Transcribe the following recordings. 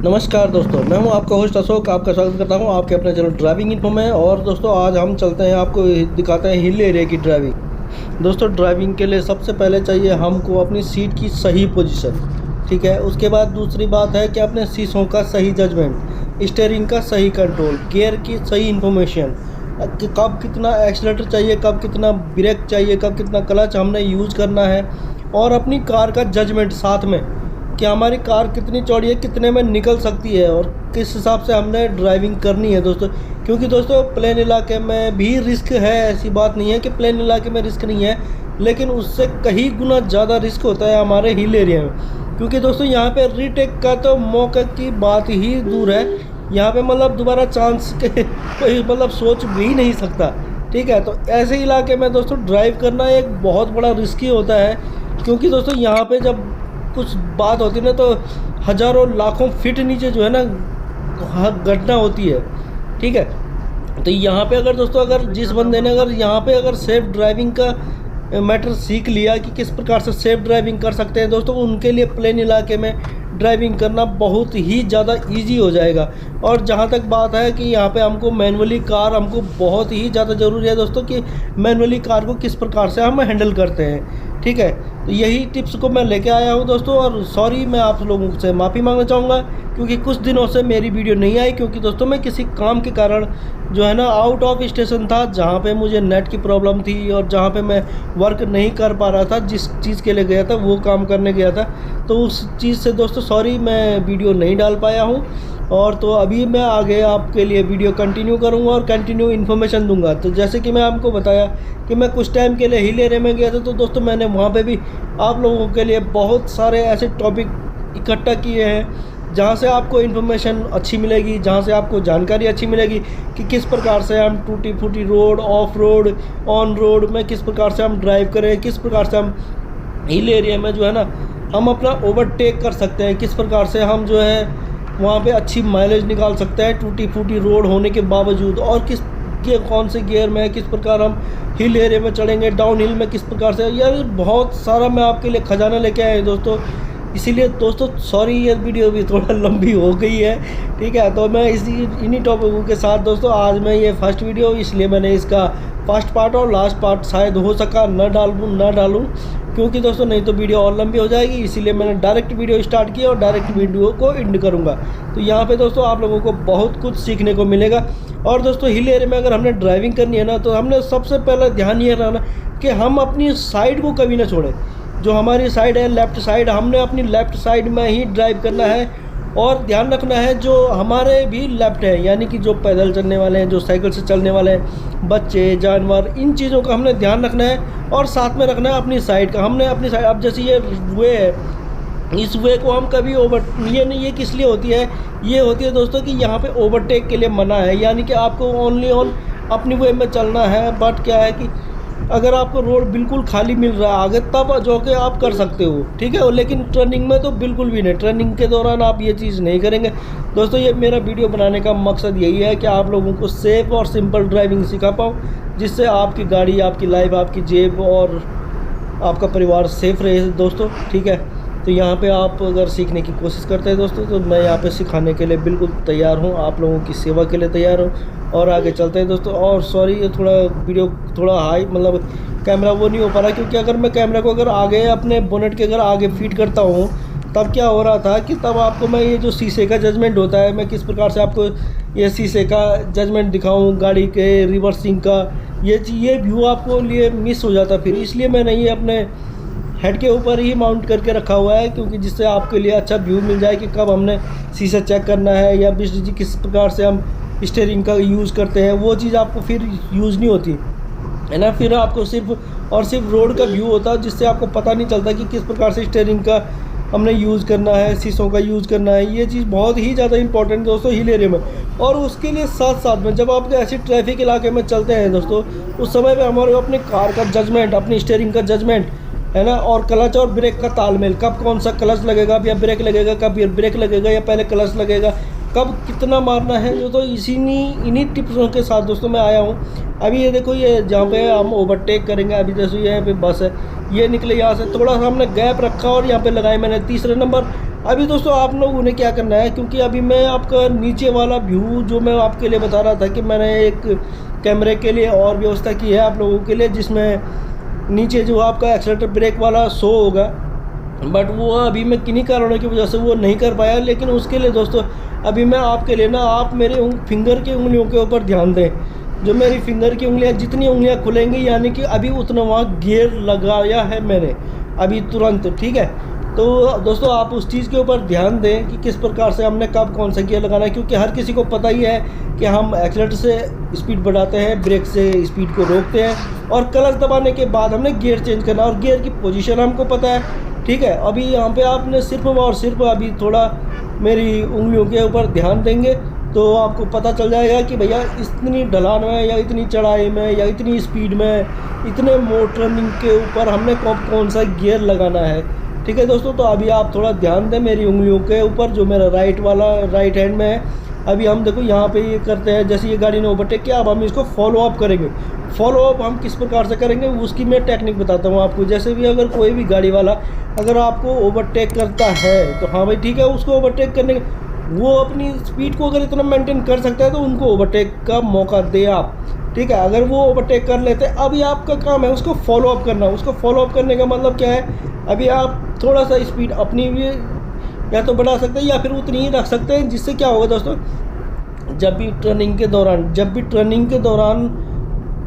नमस्कार दोस्तों, मैं हूं आपका होस्ट अशोक। आपका स्वागत करता हूं आपके अपने चैनल ड्राइविंग इन्फो में। और दोस्तों आज हम चलते हैं, आपको दिखाते हैं हिल एरिया की ड्राइविंग। दोस्तों ड्राइविंग के लिए सबसे पहले चाहिए हमको अपनी सीट की सही पोजीशन, ठीक है। उसके बाद दूसरी बात है कि अपने शीशों का सही जजमेंट, स्टीयरिंग का सही कंट्रोल, गियर की सही इन्फॉर्मेशन, कब कितना एक्सीलरेटर चाहिए, कब कितना ब्रेक चाहिए, कब कितना क्लच हमने यूज़ करना है, और अपनी कार का जजमेंट साथ में कि हमारी कार कितनी चौड़ी है, कितने में निकल सकती है और किस हिसाब से हमने ड्राइविंग करनी है दोस्तों। क्योंकि दोस्तों प्लेन इलाके में भी रिस्क है, ऐसी बात नहीं है कि प्लेन इलाके में रिस्क नहीं है, लेकिन उससे कई गुना ज़्यादा रिस्क होता है हमारे हिल एरिया में। क्योंकि दोस्तों यहाँ पे रीटेक का तो मौके की बात ही दूर है, यहाँ पे मतलब दोबारा चांस के कोई मतलब सोच भी नहीं सकता, ठीक है। तो ऐसे इलाके में दोस्तों ड्राइव करना एक बहुत बड़ा रिस्की होता है। क्योंकि दोस्तों यहाँ पे जब कुछ बात होती है ना, तो हज़ारों लाखों फीट नीचे जो है ना घटना होती है, ठीक है। तो यहाँ पे अगर दोस्तों जिस बंदे ने यहाँ पे सेफ ड्राइविंग का मैटर सीख लिया कि किस प्रकार से सेफ ड्राइविंग कर सकते हैं दोस्तों, उनके लिए प्लेन इलाके में ड्राइविंग करना बहुत ही ज़्यादा इजी हो जाएगा। और जहाँ तक बात है कि यहाँ पे हमको मैनुअली कार हमको बहुत ही ज़्यादा ज़रूरी है दोस्तों, कि मैनुअली कार को किस प्रकार से हम हैंडल करते हैं, ठीक है। तो यही टिप्स को मैं लेके आया हूँ दोस्तों। और सॉरी, मैं आप लोगों से माफ़ी मांगना चाहूँगा क्योंकि कुछ दिनों से मेरी वीडियो नहीं आई, क्योंकि दोस्तों मैं किसी काम के कारण जो है ना आउट ऑफ स्टेशन था, जहाँ पे मुझे नेट की प्रॉब्लम थी और जहाँ पे मैं वर्क नहीं कर पा रहा था। जिस चीज़ के लिए गया था वो काम करने गया था, तो उस चीज़ से दोस्तों सॉरी, मैं वीडियो नहीं डाल पाया हूँ। और तो अभी मैं आगे आपके लिए वीडियो कंटिन्यू करूँगा और कंटिन्यू इन्फॉर्मेशन दूंगा। तो जैसे कि मैं आपको बताया कि मैं कुछ टाइम के लिए हिल एरिया में गया था, तो दोस्तों मैंने वहाँ पे भी आप लोगों के लिए बहुत सारे ऐसे टॉपिक इकट्ठा किए हैं जहाँ से आपको इन्फॉर्मेशन अच्छी मिलेगी, जहाँ से आपको जानकारी अच्छी मिलेगी कि किस प्रकार से हम टूटी फूटी road, of road, on road में किस प्रकार से हम ड्राइव करें, किस प्रकार से हम हिल एरिया में जो है ना हम अपना ओवरटेक कर सकते हैं, किस प्रकार से हम जो है वहाँ पे अच्छी माइलेज निकाल सकते हैं टूटी फूटी रोड होने के बावजूद, और कौन से गियर में किस प्रकार हम हिल एरिया में चढ़ेंगे, डाउन हिल में किस प्रकार से, यार बहुत सारा मैं आपके लिए खजाना लेके आया दोस्तों। इसीलिए दोस्तों सॉरी, ये वीडियो भी थोड़ा लंबी हो गई है, ठीक है। तो मैं इन्हीं टॉपिकों के साथ दोस्तों आज मैं ये फर्स्ट वीडियो, इसलिए मैंने इसका फर्स्ट पार्ट और लास्ट पार्ट शायद हो सका ना डालूँ क्योंकि दोस्तों नहीं तो वीडियो और लंबी हो जाएगी। इसीलिए मैंने डायरेक्ट वीडियो स्टार्ट किया और डायरेक्ट वीडियो को एंड करूँगा। तो यहाँ पे दोस्तों आप लोगों को बहुत कुछ सीखने को मिलेगा। और दोस्तों हिल एरिया में अगर हमने ड्राइविंग करनी है ना, तो हमने सबसे पहले ध्यान ये रखना कि हम अपनी साइड को कभी ना छोड़ें। जो हमारी साइड है लेफ़्ट साइड, हमने अपनी लेफ़्ट साइड में ही ड्राइव करना है। और ध्यान रखना है जो हमारे भी लेफ़्ट है, यानी कि जो पैदल चलने वाले हैं, जो साइकिल से चलने वाले हैं, बच्चे, जानवर, इन चीज़ों का हमने ध्यान रखना है। और साथ में रखना है अपनी साइड का, हमने अपनी साइड, अब जैसे ये वे है, इस वे को हम कभी ये किस लिए होती है, ये होती है दोस्तों कि यहाँ पे ओवरटेक के लिए मना है, यानी कि आपको ओनली ऑन अपनी वे में चलना है। बट क्या है कि अगर आपको रोड बिल्कुल खाली मिल रहा है आगे, तब जो कि आप कर सकते हो, ठीक है। लेकिन टर्निंग में तो बिल्कुल भी नहीं, टर्निंग के दौरान आप ये चीज़ नहीं करेंगे दोस्तों। ये मेरा वीडियो बनाने का मकसद यही है कि आप लोगों को सेफ़ और सिंपल ड्राइविंग सिखा पाऊँ, जिससे आपकी गाड़ी, आपकी लाइफ, आपकी जेब और आपका परिवार सेफ़ रहे दोस्तों, ठीक है। तो यहाँ पे आप अगर सीखने की कोशिश करते हैं दोस्तों, तो मैं यहाँ पे सिखाने के लिए बिल्कुल तैयार हूँ, आप लोगों की सेवा के लिए तैयार हूँ। और आगे चलते हैं दोस्तों। और सॉरी, ये थोड़ा वीडियो थोड़ा हाई मतलब कैमरा वो नहीं हो पा रहा, क्योंकि अगर मैं कैमरा को आगे अपने बोनेट के आगे फीट करता हूँ, तब क्या हो रहा था कि तब आपको मैं ये जो शीशे का जजमेंट होता है, मैं किस प्रकार से आपको ये शीशे का जजमेंट दिखाऊँ, गाड़ी के रिवर्सिंग का, ये व्यू आपको लिए मिस हो जाता फिर। इसलिए मैंने ये अपने हेड के ऊपर ही माउंट करके रखा हुआ है, क्योंकि जिससे आपके लिए अच्छा व्यू मिल जाए कि कब हमने शीशा चेक करना है, या बिजली किस प्रकार से हम स्टीयरिंग का यूज़ करते हैं, वो चीज़ आपको फिर यूज़ नहीं होती है ना। फिर आपको सिर्फ रोड का व्यू होता है, जिससे आपको पता नहीं चलता कि किस प्रकार से स्टीयरिंग का हमने यूज़ करना है, शीशों का यूज़ करना है। ये चीज़ बहुत ही ज़्यादा इंपॉर्टेंट दोस्तों हिल एरिया में। और उसके लिए साथ साथ में जब आप ऐसे ट्रैफिक इलाके में चलते हैं दोस्तों, उस समय पे हमारे अपने कार का जजमेंट, अपनी स्टीयरिंग का जजमेंट है ना, और क्लच और ब्रेक का तालमेल, कब कौन सा क्लच लगेगा या ब्रेक लगेगा, कब ब्रेक लगेगा या पहले क्लच लगेगा, कब कितना मारना है, जो तो इन्हीं टिप्सों के साथ दोस्तों मैं आया हूँ। अभी ये देखो, ये जहाँ पे हम ओवरटेक करेंगे, अभी जैसे यहाँ पे बस है, ये निकले यहाँ से, थोड़ा सा हमने गैप रखा और यहाँ पे लगाए मैंने तीसरे नंबर। अभी दोस्तों आप लोगों ने क्या करना है, क्योंकि अभी मैं आपका नीचे वाला व्यू जो मैं आपके लिए बता रहा था कि मैंने एक कैमरे के लिए और व्यवस्था की है आप लोगों के लिए, जिसमें नीचे जो आपका एक्सीलेटर ब्रेक वाला शो होगा, बट वो अभी मैं किन्हीं कारणों की वजह से वो नहीं कर पाया। लेकिन उसके लिए दोस्तों अभी मैं आपके लिए ना, आप मेरे फिंगर की उंगलियों के ऊपर ध्यान दें। जो मेरी फिंगर की उंगलियां, जितनी उंगलियां खुलेंगी यानी कि अभी उतना वहाँ गियर लगाया है मैंने अभी तुरंत, ठीक है। तो दोस्तों आप उस चीज़ के ऊपर ध्यान दें कि किस प्रकार से हमने कब कौन सा गियर लगाना है, क्योंकि हर किसी को पता ही है कि हम एक्सीलेटर से स्पीड बढ़ाते हैं, ब्रेक से स्पीड को रोकते हैं, और क्लच दबाने के बाद हमने गियर चेंज करना, और गियर की पोजीशन हमको पता है, ठीक है। अभी यहाँ पे आपने सिर्फ और सिर्फ अभी थोड़ा मेरी उंगलियों के ऊपर ध्यान देंगे तो आपको पता चल जाएगा कि भैया इतनी ढलान में या इतनी चढ़ाई में या इतनी स्पीड में, इतने मोटरिंग के ऊपर हमने कौन सा गियर लगाना है, ठीक है दोस्तों। तो अभी आप थोड़ा ध्यान दें मेरी उंगलियों के ऊपर, जो मेरा राइट हैंड में है। अभी हम देखो यहाँ पे ये करते हैं, जैसे ये गाड़ी ने ओवरटेक किया, अब हम इसको फॉलो अप करेंगे। फॉलो अप हम किस प्रकार से करेंगे उसकी मैं टेक्निक बताता हूँ आपको। जैसे भी अगर कोई भी गाड़ी वाला अगर आपको ओवरटेक करता है तो हाँ भाई ठीक है, उसको ओवरटेक करने, वो अपनी स्पीड को अगर इतना मेंटेन कर सकता है तो उनको ओवरटेक का मौका दे आप, ठीक है। अगर वो ओवरटेक कर लेते हैं, अभी आपका काम है उसको फॉलो अप करना। उसको फॉलो अप करने का मतलब क्या है, अभी आप थोड़ा सा स्पीड अपनी भी या तो बढ़ा सकते हैं या फिर उतनी ही रख सकते हैं, जिससे क्या होगा दोस्तों, जब भी टर्निंग के दौरान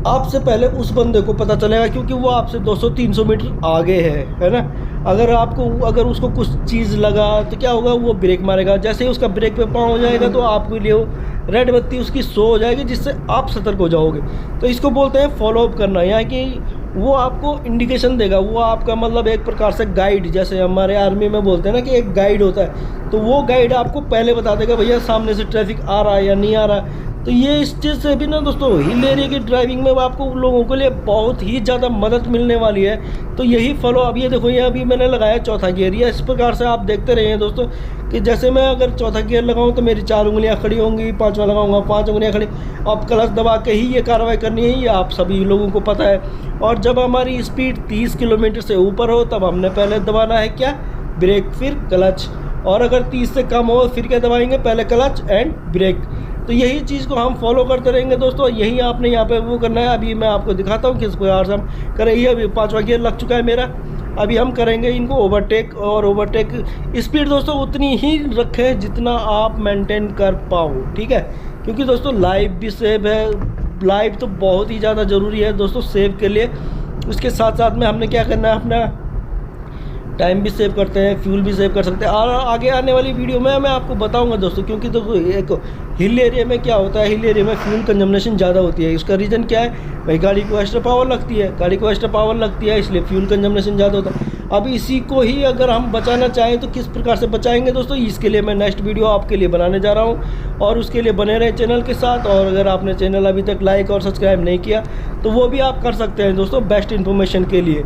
आपसे पहले उस बंदे को पता चलेगा, क्योंकि वो आपसे 200-300 मीटर आगे है ना। अगर उसको कुछ चीज़ लगा तो क्या होगा, वो ब्रेक मारेगा। जैसे ही उसका ब्रेक पे पाँव हो जाएगा तो आपके लिए वो रेड बत्ती उसकी शो हो जाएगी, जिससे आप सतर्क हो जाओगे। तो इसको बोलते हैं फॉलो अप करना, यहाँ कि वो आपको इंडिकेशन देगा, वो आपका मतलब एक प्रकार से गाइड, जैसे हमारे आर्मी में बोलते हैं ना कि एक गाइड होता है, तो वो गाइड आपको पहले बता देगा भैया सामने से ट्रैफिक आ रहा है या नहीं आ रहा। तो ये इस चीज़ से भी ना दोस्तों, हिल एरिया की ड्राइविंग में आपको उन लोगों के लिए बहुत ही ज़्यादा मदद मिलने वाली है। तो यही फॉलो, अब ये देखो, ये अभी मैंने लगाया चौथा गियर। ये इस प्रकार से आप देखते रहिए दोस्तों कि जैसे मैं अगर चौथा गियर लगाऊं तो मेरी 4 उंगलियां खड़ी होंगी, 5वां लगाऊंगा 5 उंगलियां खड़ी। अब क्लच दबा के ही ये कार्रवाई करनी है, ये आप सभी लोगों को पता है। और जब हमारी स्पीड 30 किलोमीटर से ऊपर हो तब हमने पहले दबाना है क्या, ब्रेक, फिर क्लच। और अगर 30 से कम हो फिर क्या दबाएंगे, पहले क्लच एंड ब्रेक। तो यही चीज़ को हम फॉलो करते रहेंगे दोस्तों। यही आपने यहाँ पे वो करना है। अभी मैं आपको दिखाता हूँ किस प्रकार से हम करेंगे। अभी 5वां गियर लग चुका है मेरा। अभी हम करेंगे इनको ओवरटेक, और ओवरटेक स्पीड दोस्तों उतनी ही रखें जितना आप मेंटेन कर पाओ, ठीक है। क्योंकि दोस्तों लाइफ भी सेव है, लाइफ तो बहुत ही ज़्यादा ज़रूरी है दोस्तों सेव के लिए। उसके साथ साथ में हमने क्या करना है, अपना टाइम भी सेव करते हैं, फ्यूल भी सेव कर सकते हैं। और आगे आने वाली वीडियो में मैं आपको बताऊंगा दोस्तों, क्योंकि दोस्तों एक हिल एरिया में क्या होता है, हिल एरिया में फ्यूल कंजम्पशन ज़्यादा होती है। इसका रीज़न क्या है भाई, गाड़ी को एक्स्ट्रा पावर लगती है, इसलिए फ्यूल कंजम्पशन ज़्यादा होता है। अब इसी को ही अगर हम बचाना चाहें तो किस प्रकार से बचाएंगे दोस्तों, इसके लिए मैं नेक्स्ट वीडियो आपके लिए बनाने जा रहा हूँ। और उसके लिए बने रहे चैनल के साथ। और अगर आपने चैनल अभी तक लाइक और सब्सक्राइब नहीं किया तो वो भी आप कर सकते हैं दोस्तों, बेस्ट इन्फॉर्मेशन के लिए,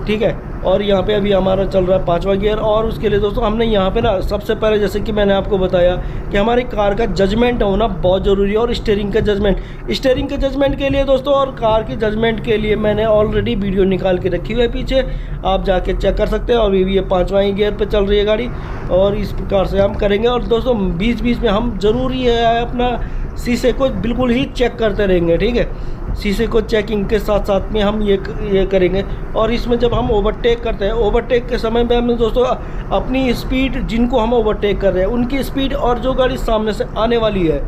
ठीक है। और यहाँ पे अभी हमारा चल रहा है 5वां गियर। और उसके लिए दोस्तों हमने यहाँ पे ना सबसे पहले, जैसे कि मैंने आपको बताया कि हमारी कार का जजमेंट होना बहुत ज़रूरी है, और स्टीयरिंग के जजमेंट के लिए दोस्तों, और कार की जजमेंट के लिए मैंने ऑलरेडी वीडियो निकाल के रखी हुई है पीछे, आप जाके चेक कर सकते हैं। और ये 5वां गियर पे चल रही है गाड़ी, और इस प्रकार से हम करेंगे। और दोस्तों बीच बीच में हम ज़रूरी है अपना शीशे को बिल्कुल ही चेक करते रहेंगे, ठीक है। शीशे को चेकिंग के साथ साथ में हम ये करेंगे। और इसमें जब हम ओवरटेक करते हैं, ओवरटेक के समय में हम दोस्तों अपनी स्पीड, जिनको हम ओवरटेक कर रहे हैं उनकी स्पीड, और जो गाड़ी सामने से आने वाली है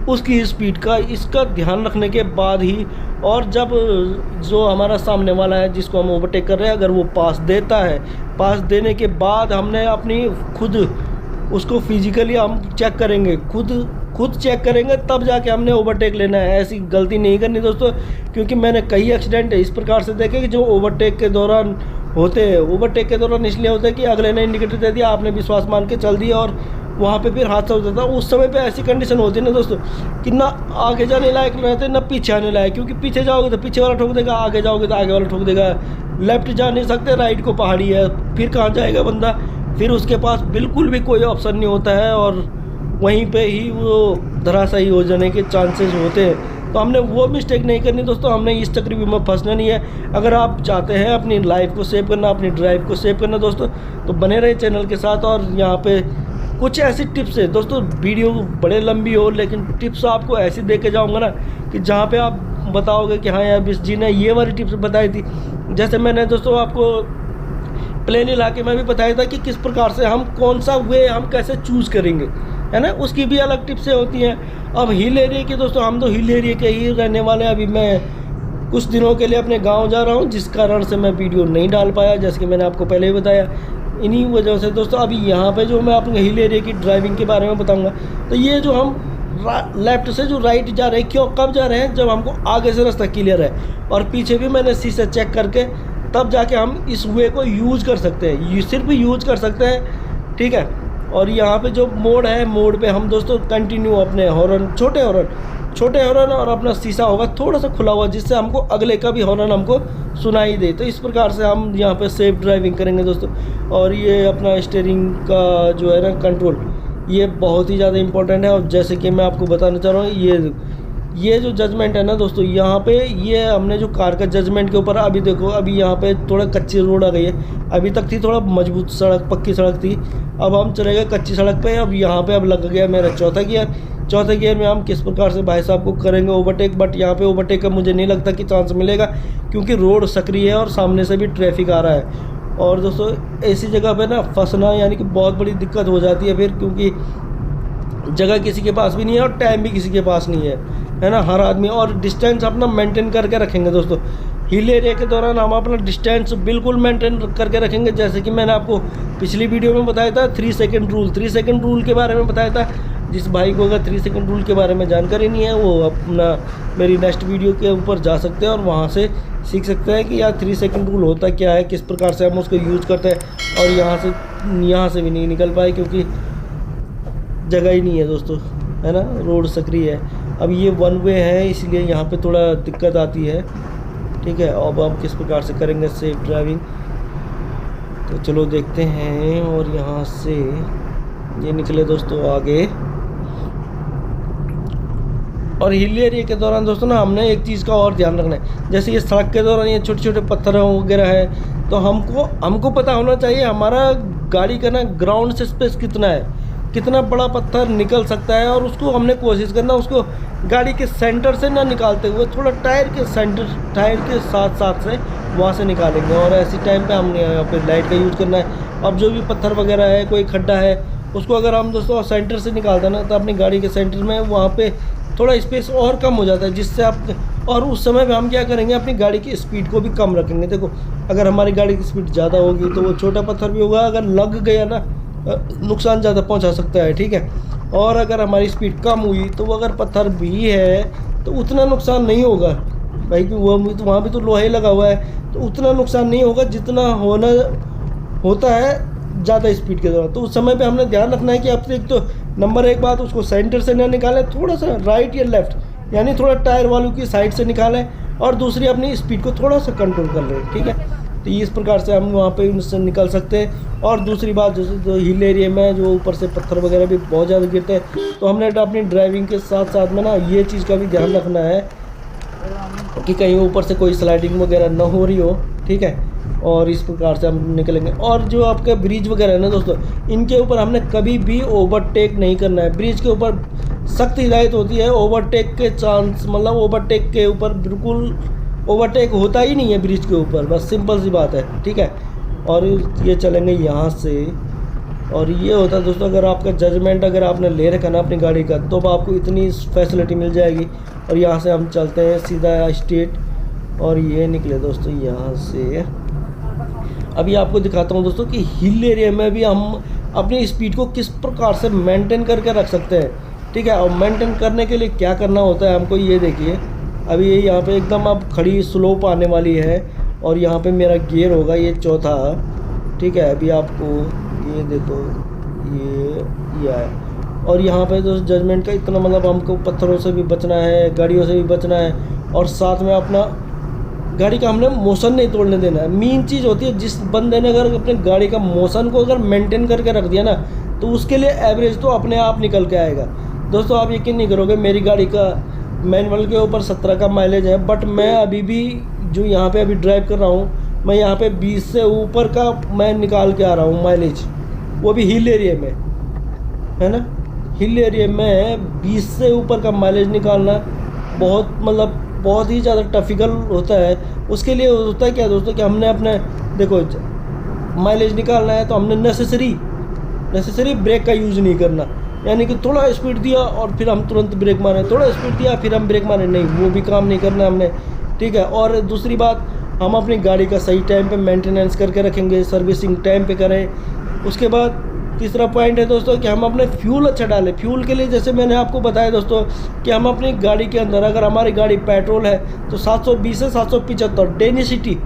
उसकी स्पीड का, इसका ध्यान रखने के बाद ही। और जब जो हमारा सामने वाला है जिसको हम ओवरटेक कर रहे हैं, अगर वो पास देता है, पास देने के बाद हमने अपनी खुद उसको फिजिकली हम चेक करेंगे, खुद चेक करेंगे, तब जाके हमने ओवरटेक लेना है। ऐसी गलती नहीं करनी दोस्तों, क्योंकि मैंने कई एक्सीडेंट इस प्रकार से देखे कि जो ओवरटेक के दौरान होते हैं। ओवरटेक के दौरान इसलिए होता है कि अगले ने इंडिकेटर दे दिया, आपने विश्वास मान के चल दिया, और वहाँ पे फिर हादसा हो जाता है। उस समय पे ऐसी कंडीशन होती है ना दोस्तों कि ना आगे जाने लायक रहते ना पीछे आने लायक, क्योंकि पीछे जाओगे तो पीछे वाला ठोक देगा, आगे जाओगे तो आगे वाला ठोक देगा। लेफ्ट जा नहीं सकते, राइट को पहाड़ी है, फिर कहाँ जाएगा बंदा, फिर उसके पास बिल्कुल भी कोई ऑप्शन नहीं होता है, और वहीं पे ही वो धराशायी हो जाने के चांसेस होते हैं। तो हमने वो मिस्टेक नहीं करनी दोस्तों, हमने इस तकरीबी में फंसना नहीं है। अगर आप चाहते हैं अपनी लाइफ को सेव करना, अपनी ड्राइव को सेव करना दोस्तों, तो बने रहे चैनल के साथ। और यहाँ पे कुछ ऐसी टिप्स है दोस्तों, वीडियो बड़े लंबी हो लेकिन टिप्स आपको ऐसी दे के जाऊँगा ना कि जहाँ पे आप बताओगे कि हाँ यार बिस जी ने ये वाली टिप्स बताई थी। जैसे मैंने दोस्तों आपको प्लेन इलाके में भी बताया था कि किस प्रकार से हम कौन सा वे हम कैसे चूज़ करेंगे, है ना, उसकी भी अलग टिप्सें होती हैं। अब हिल एरिया की दोस्तों, हम तो हिल एरिया के ही रहने वाले हैं। अभी मैं कुछ दिनों के लिए अपने गांव जा रहा हूं, जिस कारण से मैं वीडियो नहीं डाल पाया, जैसे कि मैंने आपको पहले ही बताया। इन्हीं वजह से दोस्तों अभी यहाँ पे जो मैं आपको हिल एरिया की ड्राइविंग के बारे में बताऊँगा, तो ये जो हम लेफ़्ट से जो राइट जा रहे हैं, क्यों कब जा रहे हैं, जब हमको आगे से रास्ता क्लियर है और पीछे भी मैंने शीशे चेक करके तब जाके हम इस वे को यूज़ कर सकते हैं, ये सिर्फ यूज़ कर सकते हैं, ठीक है। और यहाँ पे जो मोड़ है, मोड़ पे हम दोस्तों कंटिन्यू अपने हॉर्न, छोटे हॉर्न और अपना शीशा होगा थोड़ा सा खुला हुआ, जिससे हमको अगले का भी हॉर्न हमको सुनाई दे। तो इस प्रकार से हम यहाँ पे सेफ ड्राइविंग करेंगे दोस्तों। और ये अपना स्टीयरिंग का जो है ना कंट्रोल, ये बहुत ही ज़्यादा इंपॉर्टेंट है। और जैसे कि मैं आपको बताना चाह रहा हूँ, ये जो जजमेंट है ना दोस्तों, यहाँ पे ये हमने जो कार का जजमेंट के ऊपर, अभी देखो अभी यहाँ पे थोड़ा कच्ची रोड आ गई है, अभी तक थी थोड़ा मजबूत सड़क, पक्की सड़क थी, अब हम चले गए कच्ची सड़क पे। अब यहाँ पे अब लग गया मेरा चौथा गियर में हम किस प्रकार से भाई साहब को करेंगे ओवरटेक। बट यहाँ पे ओवरटेक का मुझे नहीं लगता कि चांस मिलेगा, क्योंकि रोड सक्रिय है और सामने से भी ट्रैफिक आ रहा है। और दोस्तों ऐसी जगह पे ना फंसना यानी कि बहुत बड़ी दिक्कत हो जाती है फिर, क्योंकि जगह किसी के पास भी नहीं है और टाइम भी किसी के पास नहीं है ना, हर आदमी। और डिस्टेंस अपना मेंटेन करके रखेंगे दोस्तों। हिल एरिया के दौरान हम अपना डिस्टेंस बिल्कुल मेंटेन करके रखेंगे, जैसे कि मैंने आपको पिछली वीडियो में बताया था 3 सेकंड रूल के बारे में बताया था। जिस भाई को अगर 3 सेकंड रूल के बारे में जानकारी नहीं है, वो अपना मेरी नेक्स्ट वीडियो के ऊपर जा सकते हैं और वहाँ से सीख सकते हैं कि यार 3 सेकंड रूल होता क्या है, किस प्रकार से हम उसको यूज़ करते हैं। और यहाँ से भी नहीं निकल पाए क्योंकि जगह ही नहीं है दोस्तों, है ना, रोड सक्रिय है। अब ये 1 वे है, इसलिए यहाँ पे थोड़ा दिक्कत आती है, ठीक है। अब हम किस प्रकार से करेंगे सेफ ड्राइविंग, तो चलो देखते हैं। और यहाँ से ये निकले दोस्तों आगे। और हिल एरिया के दौरान दोस्तों ना हमने एक चीज़ का और ध्यान रखना है, जैसे ये सड़क के दौरान ये छोटे छोटे पत्थर वगैरह है, तो हमको पता होना चाहिए हमारा गाड़ी का ना ग्राउंड से स्पेस कितना है, कितना बड़ा पत्थर निकल सकता है। और उसको हमने कोशिश करना उसको गाड़ी के सेंटर से ना निकालते हुए थोड़ा टायर के साथ से वहाँ से निकालेंगे। और ऐसी टाइम पे हमने यहाँ पे लाइट का यूज़ करना है। अब जो भी पत्थर वगैरह है, कोई खड्डा है, उसको अगर हम दोस्तों सेंटर से निकालते हैं ना, तो अपनी गाड़ी के सेंटर में वहाँ पे थोड़ा स्पेस और कम हो जाता है, जिससे आप और उस समय पे हम क्या करेंगे, अपनी गाड़ी की स्पीड को भी कम रखेंगे। देखो अगर हमारी गाड़ी की स्पीड ज़्यादा होगी तो वो छोटा पत्थर भी होगा, अगर लग गया ना नुकसान ज़्यादा पहुंचा सकता है, ठीक है। और अगर हमारी स्पीड कम हुई तो वो अगर पत्थर भी है तो उतना नुकसान नहीं होगा भाई, कि वहाँ भी तो लोहा ही लगा हुआ है, तो उतना नुकसान नहीं होगा जितना होता है ज़्यादा स्पीड के दौरान। तो उस समय पे हमने ध्यान रखना है कि अब एक तो नंबर 1 बात, उसको सेंटर से ना निकालें, थोड़ा सा राइट या लेफ़्ट यानी थोड़ा टायर वालों की साइड से निकालें, और दूसरी अपनी स्पीड को थोड़ा सा कंट्रोल कर लें, ठीक है। तो इस प्रकार से हम वहाँ पे उनसे निकल सकते हैं। और दूसरी बात, जैसे जो हिल एरिया में जो ऊपर से पत्थर वगैरह भी बहुत ज़्यादा गिरते हैं, तो हमने अपनी ड्राइविंग के साथ साथ में ना ये चीज़ का भी ध्यान रखना है कि कहीं ऊपर से कोई स्लाइडिंग वगैरह ना हो रही हो, ठीक है। और इस प्रकार से हम निकलेंगे। और जो आपका ब्रिज वगैरह है ना दोस्तों, इनके ऊपर हमने कभी भी ओवरटेक नहीं करना है। ब्रिज के ऊपर सख्त हिदायत होती है, ओवरटेक के चांस मतलब ओवरटेक के ऊपर बिल्कुल ओवरटेक होता ही नहीं है ब्रिज के ऊपर, बस सिंपल सी बात है, ठीक है। और ये चलेंगे यहाँ से। और ये होता है दोस्तों, अगर आपका जजमेंट अगर आपने ले रखा ना अपनी गाड़ी का, तो आपको इतनी फैसिलिटी मिल जाएगी। और यहाँ से हम चलते हैं सीधा स्ट्रेट, और ये निकले दोस्तों यहाँ से। अभी आपको दिखाता हूँ दोस्तों कि हिल एरिया में भी हम अपनी स्पीड को किस प्रकार से मेंटेन करके रख सकते हैं, ठीक है। और मेंटेन करने के लिए क्या करना होता है हमको, ये देखिए अभी ये यहाँ पे एकदम अब खड़ी स्लोप आने वाली है, और यहाँ पे मेरा गियर होगा ये चौथा, ठीक है। अभी आपको ये देखो ये है। और यहाँ पे दोस्त जजमेंट का इतना मतलब हमको पत्थरों से भी बचना है, गाड़ियों से भी बचना है, और साथ में अपना गाड़ी का हमने मोशन नहीं तोड़ने देना है। मेन चीज़ होती है, जिस बंदे ने अगर अपने गाड़ी का मोशन को अगर मेंटेन करके रख दिया ना, तो उसके लिए एवरेज तो अपने आप निकल के आएगा। दोस्तों आप यकीन नहीं करोगे, मेरी गाड़ी का मैनुअल के ऊपर 17 का माइलेज है, बट मैं अभी भी जो यहाँ पे अभी ड्राइव कर रहा हूँ, मैं यहाँ पे 20 से ऊपर का मैं निकाल के आ रहा हूँ माइलेज, वो भी हिल एरिया में, है ना। हिल एरिया में 20 से ऊपर का माइलेज निकालना बहुत मतलब बहुत ही ज़्यादा डिफ़िकल्ट होता है। उसके लिए होता है क्या दोस्तों कि हमने अपने देखो माइलेज निकालना है तो हमने नेसेसरी ब्रेक का यूज़ नहीं करना, यानी कि थोड़ा स्पीड दिया और फिर हम तुरंत ब्रेक मारें, थोड़ा स्पीड दिया फिर हम ब्रेक मारें, नहीं, वो भी काम नहीं करना हमने, ठीक है। और दूसरी बात, हम अपनी गाड़ी का सही टाइम पे मेंटेनेंस करके रखेंगे, सर्विसिंग टाइम पे करें। उसके बाद तीसरा पॉइंट है दोस्तों कि हम अपने फ्यूल अच्छा डालें। फ्यूल के लिए जैसे मैंने आपको बताया दोस्तों कि हम अपनी गाड़ी के अंदर, अगर हमारी गाड़ी पेट्रोल है तो 720 से 775 डेनिसिटी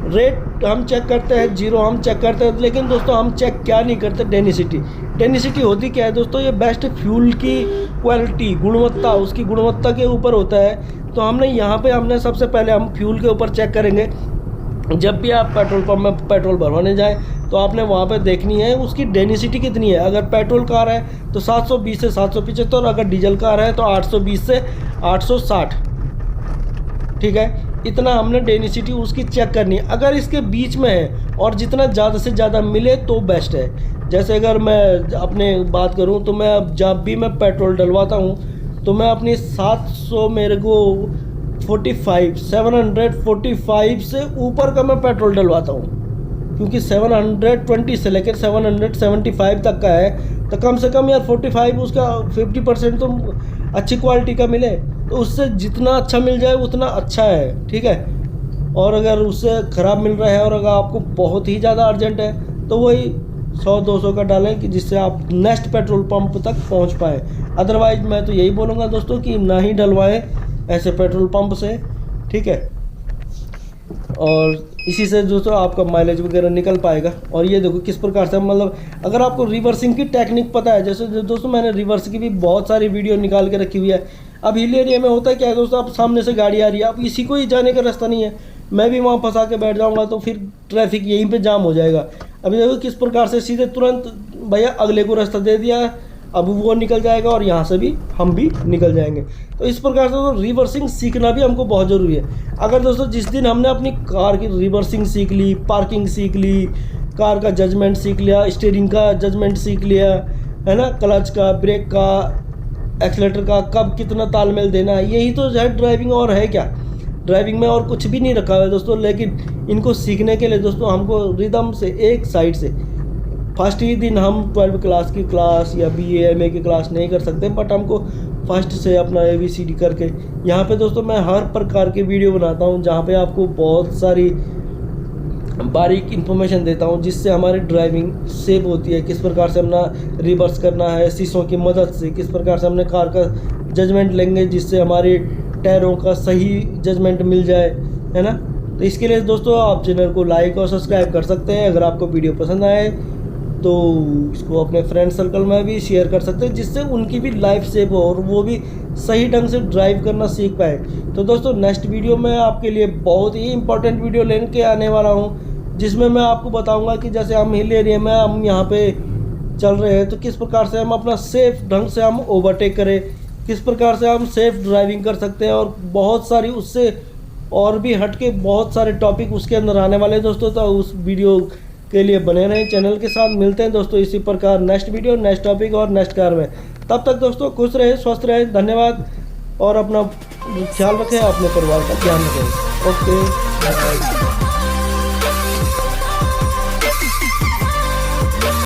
रेट हम चेक करते हैं, जीरो हम चेक करते हैं, लेकिन दोस्तों हम चेक क्या नहीं करते, डेनिसिटी होती क्या है दोस्तों, ये बेस्ट फ्यूल की क्वालिटी, गुणवत्ता, उसकी गुणवत्ता के ऊपर होता है। तो हमने यहाँ पे हमने सबसे पहले हम फ्यूल के ऊपर चेक करेंगे। जब भी आप पेट्रोल पंप में पेट्रोल भरवाने जाएं तो आपने वहाँ पे देखनी है उसकी डेनिसिटी कितनी है। अगर पेट्रोल कार है तो 720 से 775, अगर डीजल कार है तो 820 से 860, ठीक है। इतना हमने डेनिसिटी उसकी चेक करनी है। अगर इसके बीच में है और जितना ज़्यादा से ज़्यादा मिले तो बेस्ट है। जैसे अगर मैं अपने बात करूं तो मैं अब जब भी मैं पेट्रोल डलवाता हूं तो मैं अपनी 700 मेरे को 745 से ऊपर का मैं पेट्रोल डलवाता हूं, क्योंकि 720 से लेकर 775 तक का है तो कम से कम यार 45 उसका 50% तो अच्छी क्वालिटी का मिले, तो उससे जितना अच्छा मिल जाए उतना अच्छा है, ठीक है। और अगर उससे ख़राब मिल रहा है और अगर आपको बहुत ही ज़्यादा अर्जेंट है तो वही 100-200 का डालें कि जिससे आप नेक्स्ट पेट्रोल पंप तक पहुंच पाए। अदरवाइज मैं तो यही बोलूँगा दोस्तों कि ना ही डलवाएं ऐसे पेट्रोल पंप से, ठीक है। और इसी से दोस्तों आपका माइलेज वगैरह निकल पाएगा। और ये देखो किस प्रकार से, मतलब अगर आपको रिवर्सिंग की टेक्निक पता है, जैसे दोस्तों मैंने रिवर्स की भी बहुत सारी वीडियो निकाल के रखी हुई है। अब हिल एरिया में होता है क्या है दोस्तों, आप सामने से गाड़ी आ रही है, अब इसी को ही जाने का रास्ता नहीं है, मैं भी वहाँ फंसा के बैठ जाऊँगा तो फिर ट्रैफिक यहीं पर जाम हो जाएगा। अभी देखो किस प्रकार से सीधे तुरंत भैया अगले को रास्ता दे दिया, अब वो निकल जाएगा और यहाँ से भी हम भी निकल जाएंगे। तो इस प्रकार से तो रिवर्सिंग सीखना भी हमको बहुत ज़रूरी है। अगर दोस्तों जिस दिन हमने अपनी कार की रिवर्सिंग सीख ली, पार्किंग सीख ली, कार का जजमेंट सीख लिया, स्टीयरिंग का जजमेंट सीख लिया, है ना, क्लच का, ब्रेक का, एक्सीलेटर का कब कितना तालमेल देना है, यही तो है ड्राइविंग। और है क्या ड्राइविंग में, और कुछ भी नहीं रखा हुआ है दोस्तों। लेकिन इनको सीखने के लिए दोस्तों हमको रिदम से एक साइड से फर्स्ट ही दिन हम 12 क्लास की क्लास या BA MA की क्लास नहीं कर सकते, बट हमको फर्स्ट से अपना ABCD करके यहाँ पे दोस्तों मैं हर प्रकार के वीडियो बनाता हूँ जहाँ पे आपको बहुत सारी बारीक इन्फॉर्मेशन देता हूँ जिससे हमारी ड्राइविंग सेफ होती है। किस प्रकार से हमने रिवर्स करना है शीशों की मदद से, किस प्रकार से हमने कार का जजमेंट लेंगे जिससे हमारे टायरों का सही जजमेंट मिल जाए, है ना। तो इसके लिए दोस्तों आप चैनल को लाइक और सब्सक्राइब कर सकते हैं। अगर आपको वीडियो पसंद आए तो इसको अपने फ्रेंड सर्कल में भी शेयर कर सकते हैं, जिससे उनकी भी लाइफ सेव हो और वो भी सही ढंग से ड्राइव करना सीख पाए। तो दोस्तों नेक्स्ट वीडियो में आपके लिए बहुत ही इंपॉर्टेंट वीडियो लेके आने वाला हूं, जिसमें मैं आपको बताऊंगा कि जैसे हम हिल एरिया में हम यहाँ पे चल रहे हैं तो किस प्रकार से हम अपना सेफ ढंग से हम ओवरटेक करें, किस प्रकार से हम सेफ ड्राइविंग कर सकते हैं, और बहुत सारी उससे और भी हटके बहुत सारे टॉपिक उसके अंदर आने वाले दोस्तों। तो उस वीडियो के लिए बने रहें चैनल के साथ। मिलते हैं दोस्तों इसी प्रकार नेक्स्ट वीडियो, नेक्स्ट टॉपिक और नेक्स्ट कार में। तब तक दोस्तों खुश रहे, स्वस्थ रहे, धन्यवाद। और अपना ख्याल रखें, अपने परिवार का ध्यान रखें। Okay, bye bye.